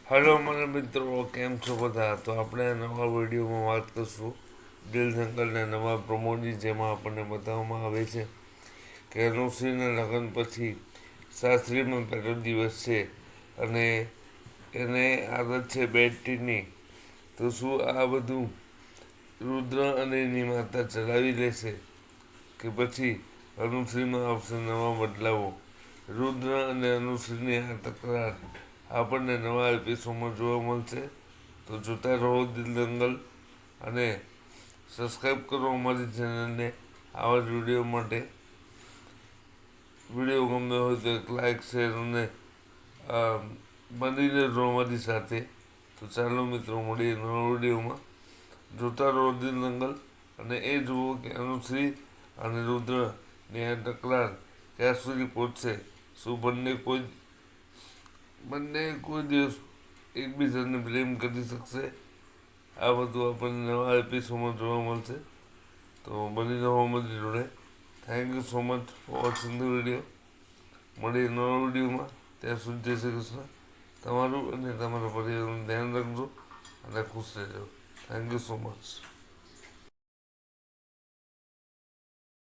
Hello મારા મિત્રો, કેમ છો બધા? તો આપણે આ નવા વિડીયોમાં વાત કરશું દિલ દંગલના નવા પ્રમોની, જેમાં આપણને બતાવવામાં આવે છે કે અનુશ્રીના લગ્ન પછી સાસરીમાં પહેલો દિવસ છે અને એને આદત છે બેડ ટીની. તો શું આ બધું રુદ્ર અને એની માતા ચલાવી લેશે કે પછી અનુશ્રીમાં આવશે નવા બદલાવો? રુદ્ર અને અનુશ્રીની આ તકરાર આપણને નવા એપિસોડમાં જોવા મળશે. તો જોતા રહો દિલ દંગલ અને સબસ્ક્રાઈબ કરો અમારી ચેનલને આવા જ વિડીયો માટે. વિડીયો ગમ્યો હોય તો એક લાઈક, શેર અને બનીને રહો અમારી સાથે. તો ચાલો મિત્રો, મળીએ નવા વિડીયોમાં. જોતા રહો દિલ દંગલ અને એ જુઓ કે અનુશ્રી અને રુદ્રની આ તકરાર ક્યાં સુધી પહોંચશે. શું બંને કોઈ દિવસ એકબીજાને બ્લેમ કરી શકશે? આ બધું આપણને નવા એપિસોડમાં જોવા મળશે. તો બની રહો અમારી જોડે. Thank you so much for watching the video. મળીએ નવા વિડીયોમાં. ત્યાં સુધી જય શ્રી કૃષ્ણ. તમારું અને તમારા પરિવારનું ધ્યાન રાખજો અને ખુશ રહેજો. Thank you so much.